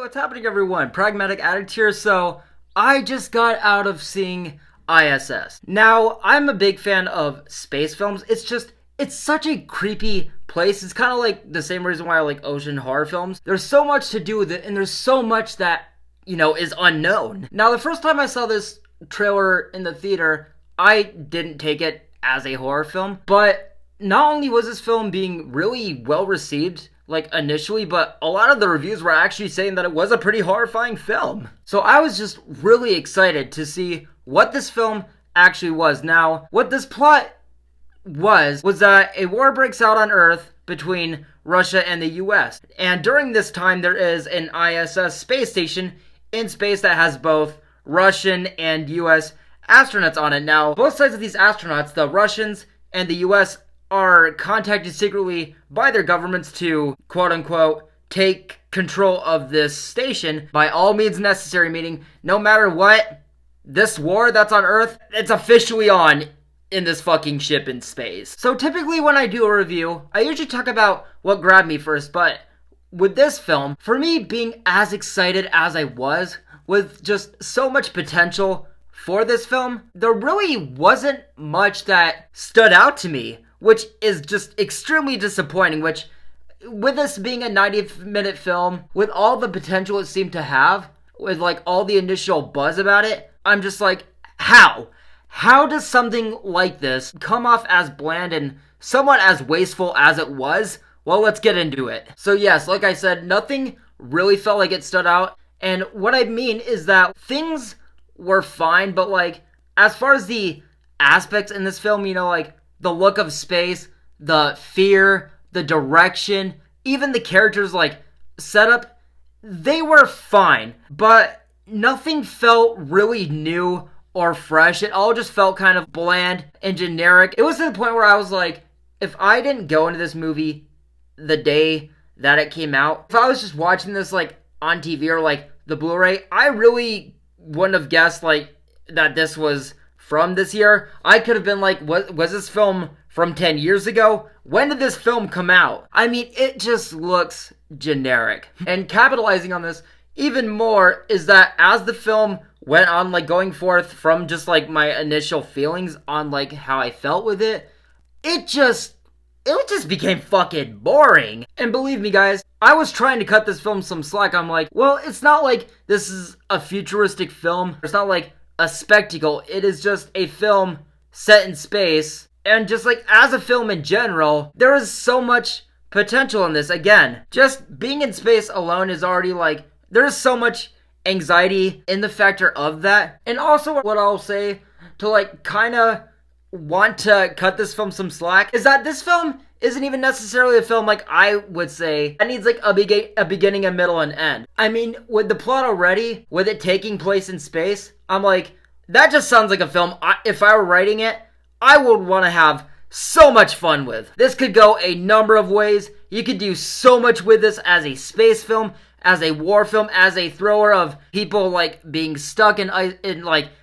what's happening, everyone? Pragmatic Addict here. So, I just got out of seeing I.S.S. Now, I'm a big fan of space films. It's such a creepy place. It's kind of like the same reason why I like ocean horror films. There's so much to do with it, and there's so much that, is unknown. Now, the first time I saw this trailer in the theater, I didn't take it as a horror film, but not only was this film being really well received, initially, but a lot of the reviews were actually saying that it was a pretty horrifying film. So I was just really excited to see what this film actually was. Now, what this plot was that a war breaks out on Earth between Russia and the U.S. And during this time, there is an I.S.S. space station in space that has both Russian and U.S. astronauts on it. Now, both sides of these astronauts, the Russians and the U.S., are contacted secretly by their governments to, quote-unquote, take control of this station by all means necessary, meaning no matter what, this war that's on Earth, it's officially on in this fucking ship in space. So typically when I do a review, I usually talk about what grabbed me first, but with this film, for me being as excited as I was, with just so much potential for this film, there really wasn't much that stood out to me, which is just extremely disappointing, which, with this being a 90-minute film, with all the potential it seemed to have, with all the initial buzz about it, I'm just like, how? How does something like this come off as bland and somewhat as wasteful as it was? Well, let's get into it. So yes, like I said, nothing really felt like it stood out, and what I mean is that things were fine, but as far as the aspects in this film, the look of space, the fear, the direction, even the characters' setup, they were fine, but nothing felt really new or fresh. It all just felt kind of bland and generic. It was to the point where I was like, if I didn't go into this movie the day that it came out, if I was just watching this on TV or the Blu-ray, I really wouldn't have guessed that this was from this year. I could have been like, was this film from 10 years ago? When did this film come out? I mean, it just looks generic. And capitalizing on this even more is that as the film went on, going forth from just my initial feelings on how I felt with it, it just became fucking boring. And believe me, guys, I was trying to cut this film some slack. I'm like, well, it's not like this is a futuristic film. It's not like a spectacle. It is just a film set in space, and just as a film in general, there is so much potential in this. Again, just being in space alone is already there's so much anxiety in the factor of that. And also what I'll say to kind of want to cut this film some slack is that this film isn't even necessarily a film I would say that needs a beginning, a middle, and end. I mean, with the plot already, with it taking place in space, I'm like, that just sounds like a film, if I were writing it, I would want to have so much fun with. This could go a number of ways. You could do so much with this as a space film, as a war film, as a thrower of people being stuck in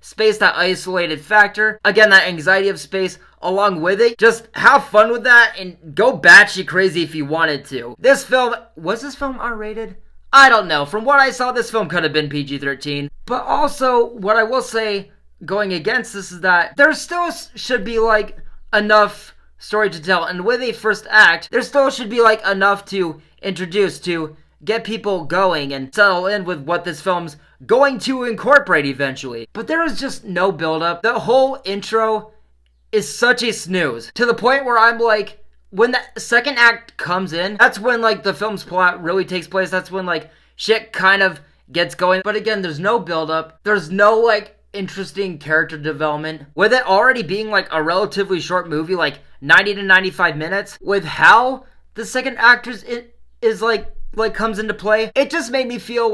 space, that isolated factor. Again, that anxiety of space along with it. Just have fun with that and go batshit crazy if you wanted to. Was this film R-rated? I don't know. From what I saw, this film could have been PG-13. But also, what I will say going against this is that there still should be enough story to tell. And with a first act, there still should be enough to introduce, to get people going and settle in with what this film's going to incorporate eventually. But there is just no build-up. The whole intro is such a snooze, to the point where I'm like, when the second act comes in, that's when the film's plot really takes place. That's when shit kind of gets going. But again, there's no build-up. There's no interesting character development. With it already being a relatively short movie, 90 to 95 minutes, with how the second act is comes into play, it just made me feel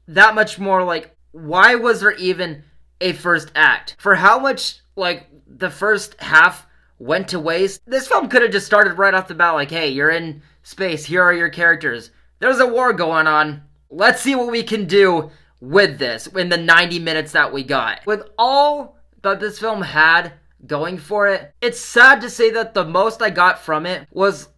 that much more why was there even a first act? For how much the first half went to waste, this film could have just started right off the bat hey, you're in space, here are your characters, there's a war going on, let's see what we can do with this in the 90 minutes that we got. With all that this film had going for it, it's sad to say that the most I got from it was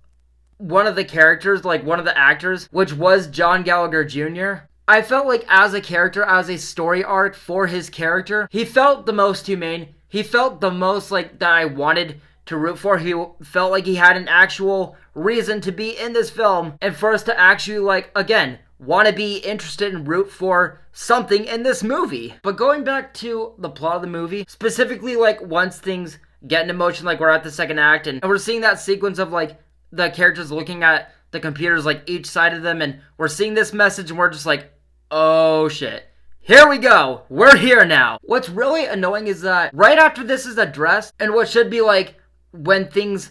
one of the characters, one of the actors, which was John Gallagher Jr. I felt like as a character, as a story arc for his character, he felt the most humane. He felt the most like that I wanted to root for. He felt like he had an actual reason to be in this film and for us to actually, like, again, want to be interested and root for something in this movie. But going back to the plot of the movie, specifically, like, once things get into motion, like, we're at the second act and we're seeing that sequence of, like, the characters looking at the computers, like, each side of them, and we're seeing this message and we're just like, oh shit. Here we go. We're here now. What's really annoying is that right after this is addressed, and what should be like when things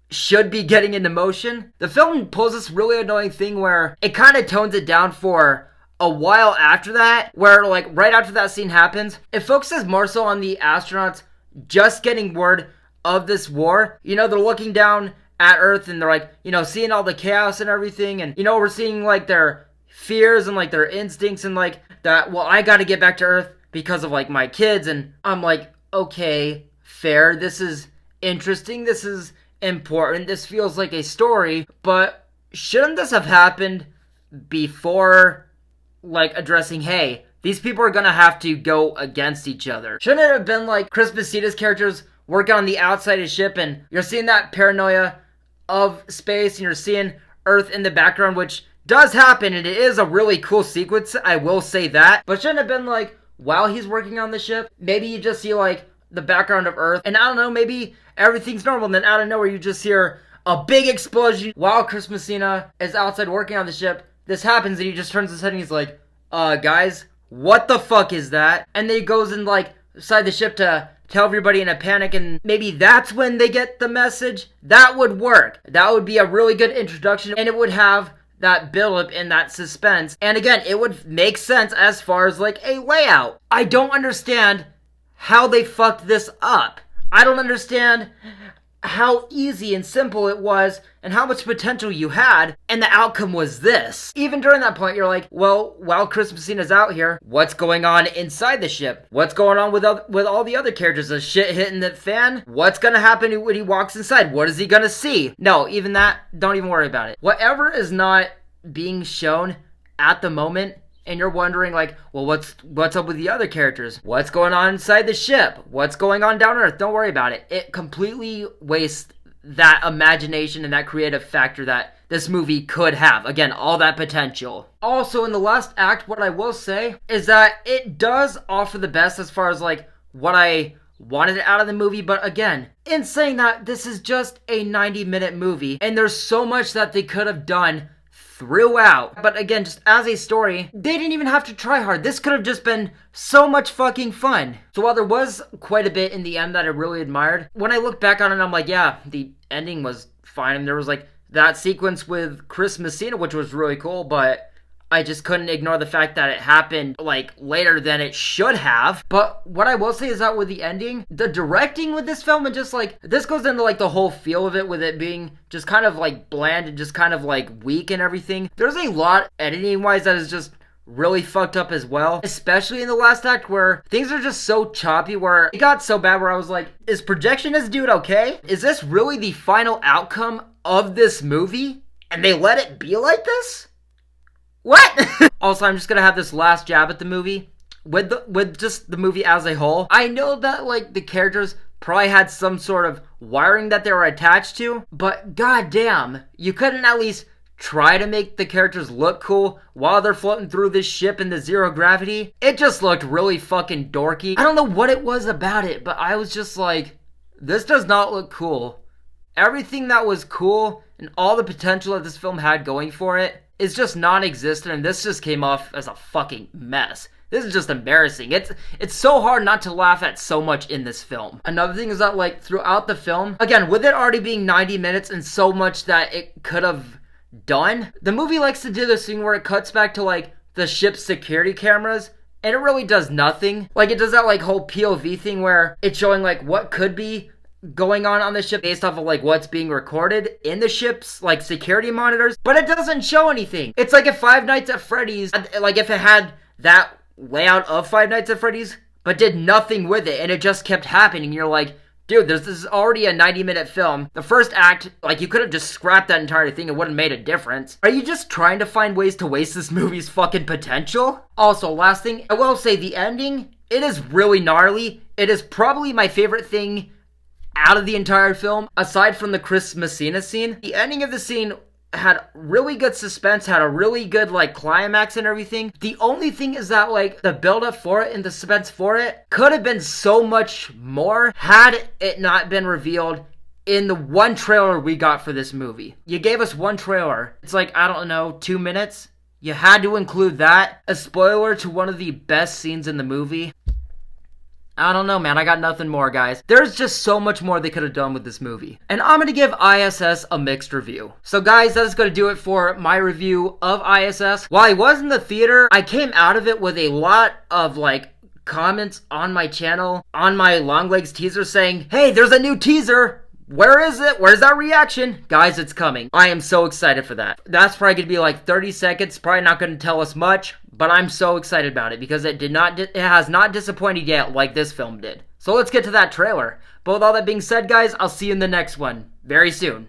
should be getting into motion, the film pulls this really annoying thing where it kind of tones it down for a while after that, where like right after that scene happens, it focuses more so on the astronauts just getting word of this war. You know, they're looking down at Earth and they're like, you know, seeing all the chaos and everything, and you know, we're seeing like their fears and like their instincts and like that, well, I gotta get back to Earth because of like my kids. And I'm like, okay, fair, this is interesting, this is important, this feels like a story, but shouldn't this have happened before like addressing, hey, these people are gonna have to go against each other? Shouldn't it have been like Chris Messina's characters working on the outside of the ship and you're seeing that paranoia of space and you're seeing Earth in the background, which does happen and it is a really cool sequence, I will say that, but shouldn't have been like while he's working on the ship, maybe you just see like the background of Earth and I don't know, maybe everything's normal and then out of nowhere you just hear a big explosion while Chris Messina is outside working on the ship. This happens and he just turns his head and he's like, guys, what the fuck is that? And then he goes in like inside the ship to tell everybody in a panic, and maybe that's when they get the message. That would work. That would be a really good introduction and it would have that build-up and that suspense. And again, it would make sense as far as like a layout. I don't understand how they fucked this up. I don't understand how easy and simple it was and how much potential you had, and the outcome was this. Even during that point, you're like, well, while Chris Messina's out here, what's going on inside the ship? What's going on with all the other characters? Is shit hitting the fan? What's gonna happen when he walks inside? What is he gonna see? No, even that, don't even worry about it. Whatever is not being shown at the moment, and you're wondering like, well, what's up with the other characters? What's going on inside the ship? What's going on down Earth? Don't worry about it. It completely wastes that imagination and that creative factor that this movie could have. Again, all that potential. Also, in the last act, what I will say is that it does offer the best as far as like what I wanted out of the movie, but again, in saying that, this is just a 90-minute movie, and there's so much that they could have done throughout. But again, just as a story, they didn't even have to try hard. This could have just been so much fucking fun. So while there was quite a bit in the end that I really admired, when I look back on it, I'm like, yeah, the ending was fine. And there was like that sequence with Chris Messina, which was really cool, but I just couldn't ignore the fact that it happened like later than it should have. But what I will say is that with the ending, the directing with this film, and just like this goes into like the whole feel of it, with it being just kind of like bland and just kind of like weak and everything. There's a lot editing wise that is just really fucked up as well, especially in the last act where things are just so choppy, where it got so bad where I was like, is projectionist dude okay? Is this really the final outcome of this movie and they let it be like this? What? Also, I'm just gonna have this last jab at the movie. With just the movie as a whole, I know that like the characters probably had some sort of wiring that they were attached to, but goddamn, you couldn't at least try to make the characters look cool while they're floating through this ship in the zero gravity. It just looked really fucking dorky. I don't know what it was about it, but I was just like, this does not look cool. Everything that was cool and all the potential that this film had going for it is just non-existent, and this just came off as a fucking mess. This is just embarrassing. It's so hard not to laugh at so much in this film. Another thing is that like throughout the film, again, with it already being 90 minutes and so much that it could have done, the movie likes to do this thing where it cuts back to like the ship's security cameras, and it really does nothing. Like it does that like whole POV thing where it's showing like what could be going on the ship based off of like what's being recorded in the ship's like security monitors, but it doesn't show anything. It's like if Five Nights at Freddy's, like if it had that layout of Five Nights at Freddy's but did nothing with it and it just kept happening, you're like, Dude, this is already a 90-minute film. The first act, like, you could have just scrapped that entire thing. It wouldn't have made a difference. Are you just trying to find ways to waste this movie's fucking potential? Also, last thing, I will say the ending, it is really gnarly. It is probably my favorite thing out of the entire film, aside from the Chris Messina scene. The ending of the scene had really good suspense, had a really good, like, climax and everything. The only thing is that, like, the build-up for it and the suspense for it could have been so much more had it not been revealed in the one trailer we got for this movie. You gave us one trailer. It's like, I don't know, 2 minutes? You had to include that. A spoiler to one of the best scenes in the movie. I don't know, man. I got nothing more, guys. There's just so much more they could have done with this movie. And I'm gonna give I.S.S. a mixed review. So, guys, that is gonna do it for my review of I.S.S. While I was in the theater, I came out of it with a lot of, like, comments on my channel, on my Longlegs teaser saying, hey, there's a new teaser! Where is it? Where's that reaction? Guys, it's coming. I am so excited for that. That's probably gonna be like 30 seconds. Probably not gonna tell us much, but I'm so excited about it because it has not disappointed yet like this film did. So let's get to that trailer. But with all that being said, guys, I'll see you in the next one very soon.